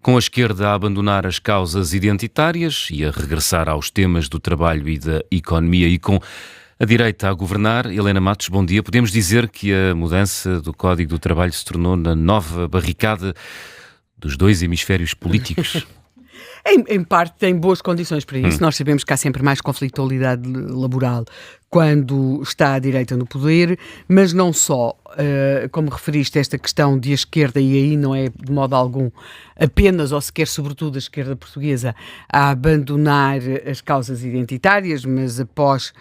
com a esquerda a abandonar as causas identitárias e a regressar aos temas do trabalho e da economia, e com a direita a governar. Helena Matos, bom dia. Podemos dizer que a mudança do Código do Trabalho se tornou na nova barricada dos dois hemisférios políticos? Em parte tem boas condições para isso. Nós sabemos que há sempre mais conflitualidade laboral quando está a direita no poder, mas não só. Como referiste, esta questão de a esquerda, e aí não é de modo algum apenas ou sequer sobretudo a esquerda portuguesa, a abandonar as causas identitárias, mas após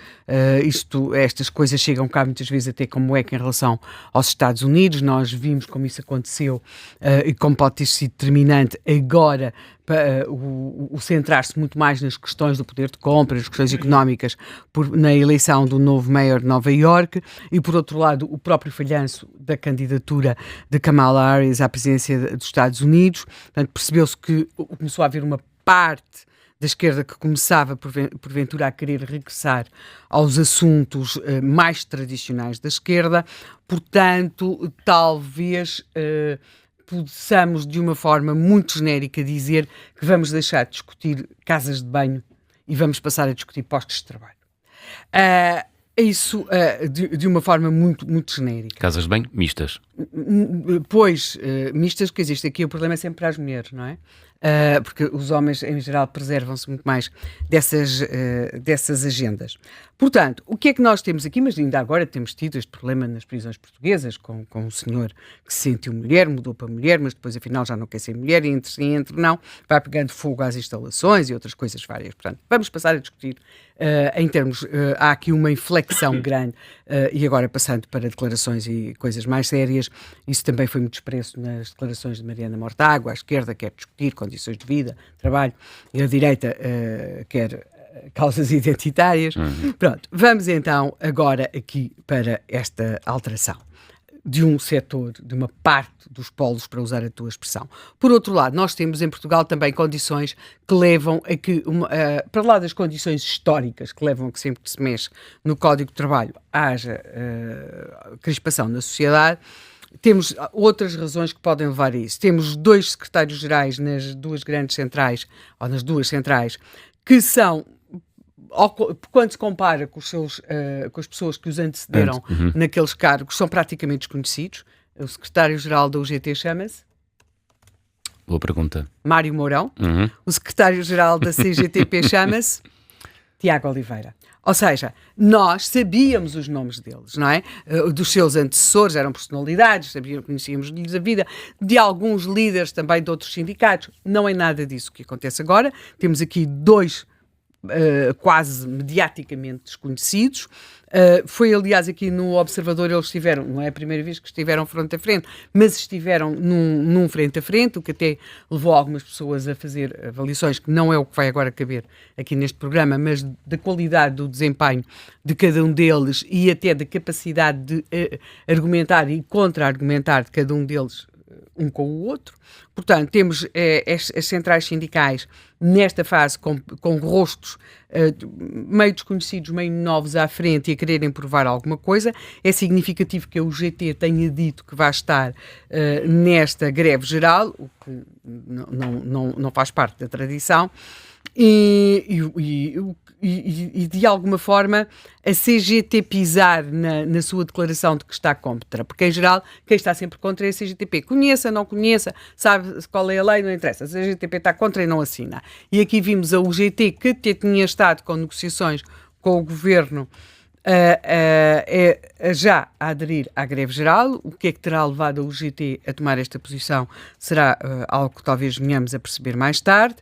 estas coisas chegam cá muitas vezes até como é que em relação aos Estados Unidos. Nós vimos como isso aconteceu e como pode ter sido determinante agora o centrar-se muito mais nas questões do poder de compra, nas questões económicas, na eleição do novo mayor de Nova Iorque, e por outro lado o próprio falhanço da candidatura de Kamala Harris à presidência dos Estados Unidos. Portanto, percebeu-se que começou a haver uma parte da esquerda que começava porventura a querer regressar aos assuntos mais tradicionais da esquerda. Portanto, talvez possamos de uma forma muito genérica dizer que vamos deixar de discutir casas de banho e vamos passar a discutir postos de trabalho. Isso de uma forma muito, muito genérica. Casas de banho mistas. Pois, mistas, porque existe aqui o problema é sempre para as mulheres, não é? Porque os homens, em geral, preservam-se muito mais dessas agendas. Portanto, o que é que nós temos aqui? Mas ainda agora temos tido este problema nas prisões portuguesas, com um senhor que se sentiu mulher, mudou para mulher, mas depois afinal já não quer ser mulher, e entre sim e entre não, vai pegando fogo às instalações e outras coisas várias. Portanto, vamos passar a discutir em termos, há aqui uma inflexão grande, e agora passando para declarações e coisas mais sérias. Isso também foi muito expresso nas declarações de Mariana Mortágua. A esquerda quer discutir condições de vida, trabalho, e a direita quer causas identitárias. Pronto, vamos então agora aqui para esta alteração de um setor, de uma parte dos polos, para usar a tua expressão. Por outro lado, nós temos em Portugal também condições que levam a que, para lá das condições históricas que levam a que sempre que se mexe no Código de Trabalho haja crispação na sociedade. Temos outras razões que podem levar a isso. Temos dois secretários-gerais nas duas grandes centrais, ou nas duas centrais, que são, quando se compara com as pessoas que os antecederam naqueles cargos, são praticamente desconhecidos. O secretário-geral da UGT chama-se? Boa pergunta. Mário Mourão. O secretário-geral da CGTP chama-se? Tiago Oliveira. Ou seja, nós sabíamos os nomes deles, não é? Dos seus antecessores, eram personalidades, conhecíamos-lhes a vida, de alguns líderes também de outros sindicatos. Não é nada disso que acontece agora. Temos aqui dois quase mediaticamente desconhecidos. Foi, aliás, aqui no Observador eles estiveram, não é a primeira vez que estiveram frente a frente, mas estiveram num frente a frente, o que até levou algumas pessoas a fazer avaliações, que não é o que vai agora caber aqui neste programa, mas da qualidade do desempenho de cada um deles e até da capacidade de argumentar e contra-argumentar de cada um deles um com o outro. Portanto, temos as centrais sindicais nesta fase com rostos meio desconhecidos, meio novos à frente e a quererem provar alguma coisa. É significativo que a UGT tenha dito que vai estar nesta greve geral, o que não faz parte da tradição. E de alguma forma a CGT pisar na sua declaração de que está contra, porque em geral quem está sempre contra é a CGTP, conheça, não conheça, sabe qual é a lei, não interessa, a CGTP está contra e não assina. E aqui vimos a UGT, que tinha estado com negociações com o governo, já a aderir à greve geral. O que é que terá levado a UGT a tomar esta posição será algo que talvez venhamos a perceber mais tarde.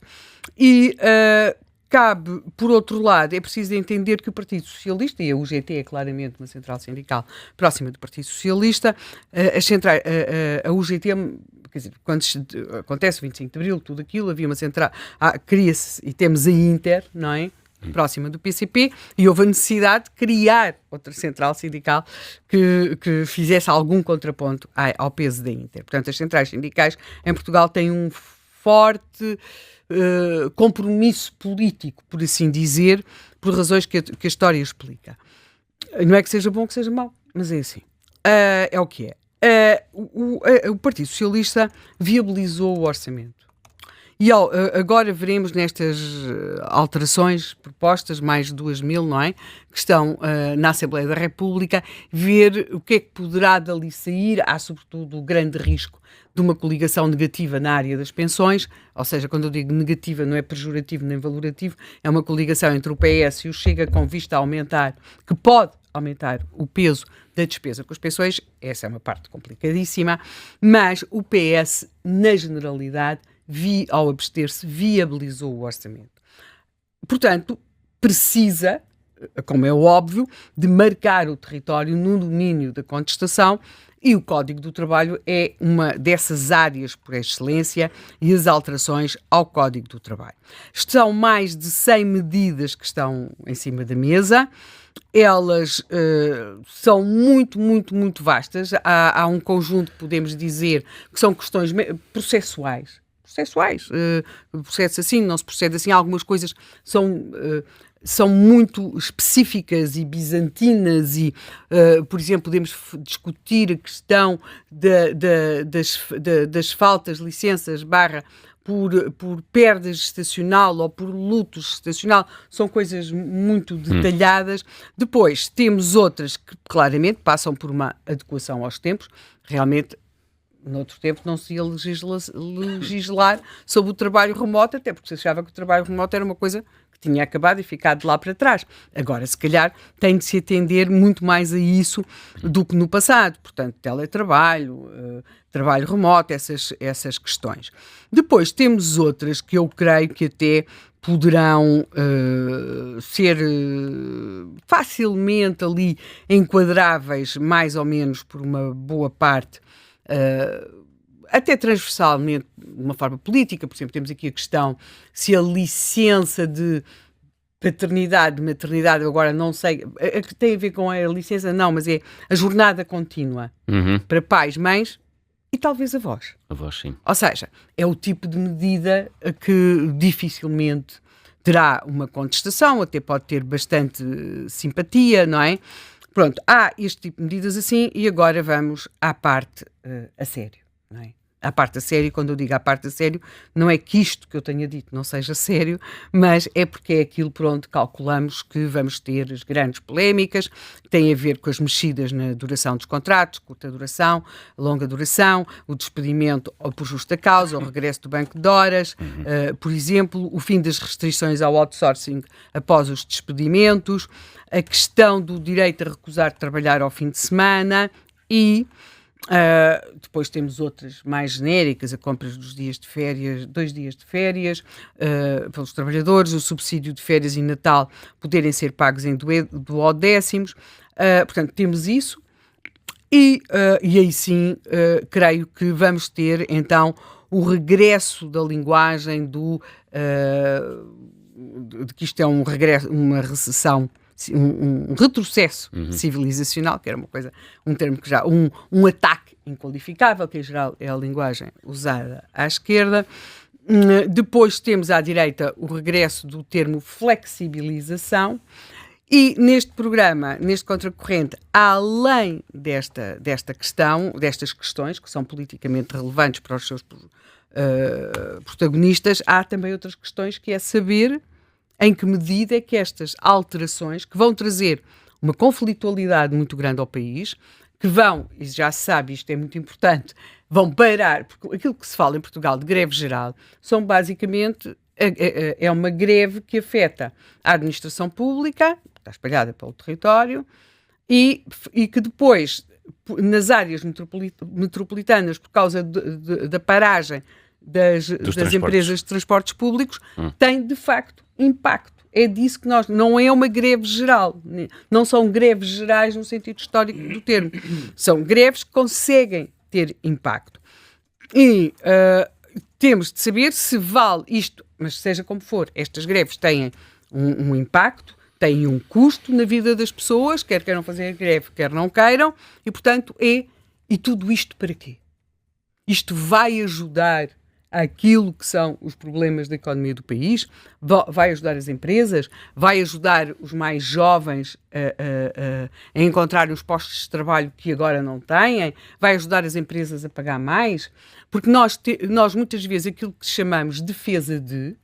E cabe, por outro lado, é preciso entender que o Partido Socialista, e a UGT é claramente uma central sindical próxima do Partido Socialista, a UGT, quer dizer, quando acontece o 25 de Abril, tudo aquilo, havia uma central, cria-se, e temos a Inter, não é? Próxima do PCP, e houve a necessidade de criar outra central sindical que fizesse algum contraponto ao peso da Inter. Portanto, as centrais sindicais em Portugal têm um forte compromisso político, por assim dizer, por razões que a história explica. Não é que seja bom ou que seja mau, mas é assim. É o que é. O Partido Socialista viabilizou o orçamento. E agora veremos nestas alterações propostas, mais de 2.000, não é? Que estão na Assembleia da República, ver o que é que poderá dali sair. Há, sobretudo, o grande risco de uma coligação negativa na área das pensões, ou seja, quando eu digo negativa não é pejorativo nem valorativo, é uma coligação entre o PS e o Chega com vista a aumentar, que pode aumentar o peso da despesa com as pensões. Essa é uma parte complicadíssima, mas o PS, na generalidade, ao abster-se, viabilizou o orçamento. Portanto, precisa, como é óbvio, de marcar o território no domínio da contestação, e o Código do Trabalho é uma dessas áreas por excelência, e as alterações ao Código do Trabalho. São mais de 100 medidas que estão em cima da mesa. Elas são muito, muito, muito vastas. Há um conjunto, podemos dizer, que são questões processuais. Procede-se assim, não se procede assim. Algumas coisas são muito específicas e bizantinas e, por exemplo, podemos discutir a questão das faltas, licenças, por perda gestacional ou por luto gestacional. São coisas muito detalhadas. Depois temos outras que claramente passam por uma adequação aos tempos. Realmente, noutro tempo não se ia legislar sobre o trabalho remoto, até porque se achava que o trabalho remoto era uma coisa que tinha acabado e ficado lá para trás. Agora, se calhar, tem de se atender muito mais a isso do que no passado. Portanto, teletrabalho, trabalho remoto, essas questões. Depois temos outras que eu creio que até poderão ser facilmente ali enquadráveis, mais ou menos por uma boa parte, até transversalmente, de uma forma política. Por exemplo, temos aqui a questão se a licença de paternidade, maternidade, eu agora não sei, a que tem a ver com a licença, não, mas é a jornada contínua para pais, mães e talvez avós. Avós, sim. Ou seja, é o tipo de medida que dificilmente terá uma contestação, até pode ter bastante simpatia, não é? Pronto, há este tipo de medidas assim, e agora vamos à parte a sério, não é? À parte a sério, quando eu digo à parte a sério, não é que isto que eu tenha dito não seja sério, mas é porque é aquilo por onde calculamos que vamos ter as grandes polémicas, que têm a ver com as mexidas na duração dos contratos, curta duração, longa duração, o despedimento ou por justa causa, o regresso do banco de horas, por exemplo, o fim das restrições ao outsourcing após os despedimentos, a questão do direito a recusar de trabalhar ao fim de semana e depois temos outras mais genéricas, a compra dos dias de férias, 2 dias de férias pelos trabalhadores, o subsídio de férias e Natal poderem ser pagos em duodécimos. Portanto, temos isso e aí sim creio que vamos ter então o regresso da linguagem de que isto é um regresso, uma recessão, um retrocesso civilizacional, que era uma coisa, um termo que já, um ataque inqualificável, que em geral é a linguagem usada à esquerda. Depois temos à direita o regresso do termo flexibilização, e neste programa, neste contracorrente, além desta questão, destas questões que são politicamente relevantes para os seus protagonistas, há também outras questões, que é saber em que medida é que estas alterações, que vão trazer uma conflitualidade muito grande ao país, que vão, e já se sabe, isto é muito importante, vão parar, porque aquilo que se fala em Portugal de greve geral, são basicamente, é uma greve que afeta a administração pública, está espalhada pelo território, e que depois, nas áreas metropolitanas, por causa da paragem das empresas de transportes públicos, tem de facto impacto. É disso que não é uma greve geral, não são greves gerais no sentido histórico do termo, são greves que conseguem ter impacto. E temos de saber se vale isto, mas seja como for, estas greves têm um impacto, têm um custo na vida das pessoas, quer queiram fazer a greve, quer não queiram, e portanto e tudo isto para quê? Isto vai ajudar àquilo que são os problemas da economia do país, vai ajudar as empresas, vai ajudar os mais jovens a encontrar os postos de trabalho que agora não têm, vai ajudar as empresas a pagar mais, porque nós muitas vezes aquilo que chamamos defesa de,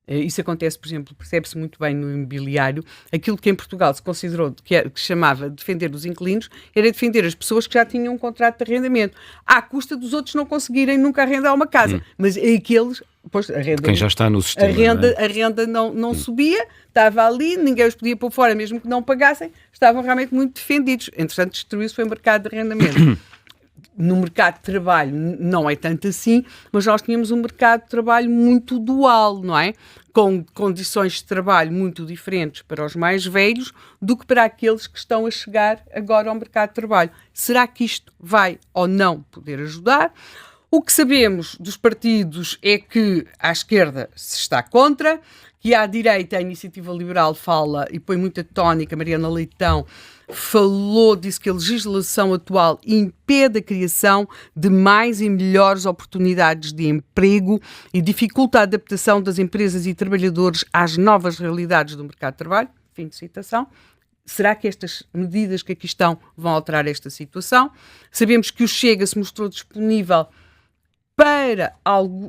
isso acontece, por exemplo, percebe-se muito bem no imobiliário, aquilo que em Portugal se considerou que chamava defender os inquilinos, era defender as pessoas que já tinham um contrato de arrendamento, à custa dos outros não conseguirem nunca arrendar uma casa. Mas aqueles, pois, quem já está no sistema, a renda não subia, estava ali, ninguém os podia pôr fora, mesmo que não pagassem, estavam realmente muito defendidos. Entretanto, destruiu-se o mercado de arrendamento. No mercado de trabalho não é tanto assim, mas nós tínhamos um mercado de trabalho muito dual, não é? Com condições de trabalho muito diferentes para os mais velhos do que para aqueles que estão a chegar agora ao mercado de trabalho. Será que isto vai ou não poder ajudar? O que sabemos dos partidos é que à esquerda se está contra, que à direita a Iniciativa Liberal fala e põe muita tónica, Mariana Leitão disse que a legislação atual impede a criação de mais e melhores oportunidades de emprego e dificulta a adaptação das empresas e trabalhadores às novas realidades do mercado de trabalho. Fim de citação. Será que estas medidas que aqui estão vão alterar esta situação? Sabemos que o Chega se mostrou disponível para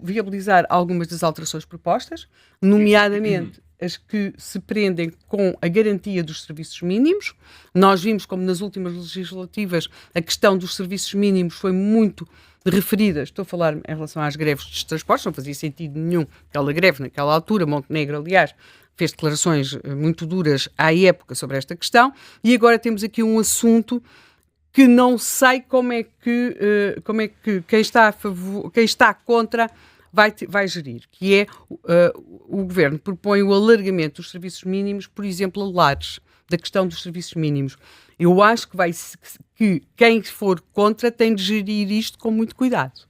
viabilizar algumas das alterações propostas, nomeadamente as que se prendem com a garantia dos serviços mínimos. Nós vimos como nas últimas legislativas a questão dos serviços mínimos foi muito referida, estou a falar em relação às greves dos transportes, não fazia sentido nenhum aquela greve naquela altura, Montenegro, aliás, fez declarações muito duras à época sobre esta questão, e agora temos aqui um assunto que não sei como é que quem está a favor, quem está contra vai gerir, que é o Governo propõe o alargamento dos serviços mínimos, por exemplo, a lares, da questão dos serviços mínimos. Eu acho que quem for contra tem de gerir isto com muito cuidado,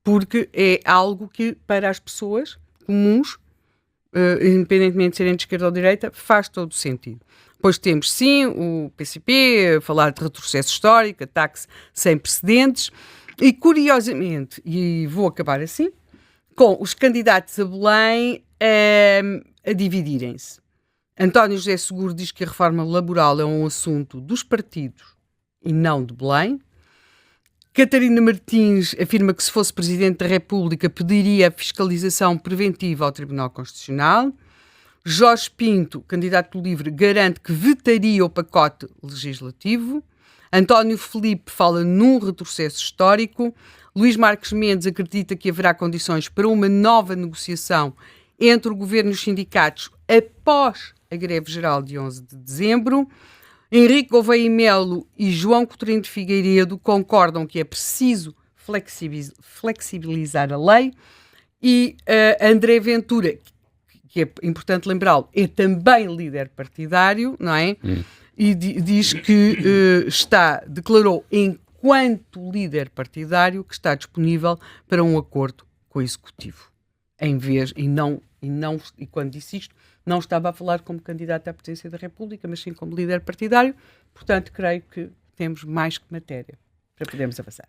porque é algo que para as pessoas comuns, independentemente de serem de esquerda ou de direita, faz todo o sentido. Depois temos, sim, o PCP, a falar de retrocesso histórico, ataque sem precedentes, e curiosamente, e vou acabar assim, com os candidatos a Belém a dividirem-se. António José Seguro diz que a reforma laboral é um assunto dos partidos e não de Belém. Catarina Martins afirma que se fosse Presidente da República pediria a fiscalização preventiva ao Tribunal Constitucional. Jorge Pinto, candidato do LIVRE, garante que vetaria o pacote legislativo. António Filipe fala num retrocesso histórico. Luís Marques Mendes acredita que haverá condições para uma nova negociação entre o Governo e os sindicatos após a greve geral de 11 de dezembro. Henrique Gouveia e Melo e João Coutinho de Figueiredo concordam que é preciso flexibilizar a lei. E André Ventura, que é importante lembrá-lo, é também líder partidário, não é? E diz que declarou enquanto líder partidário que está disponível para um acordo com o Executivo. E quando disse isto, não estava a falar como candidato à presidência da República, mas sim como líder partidário. Portanto, creio que temos mais que matéria para podermos avançar.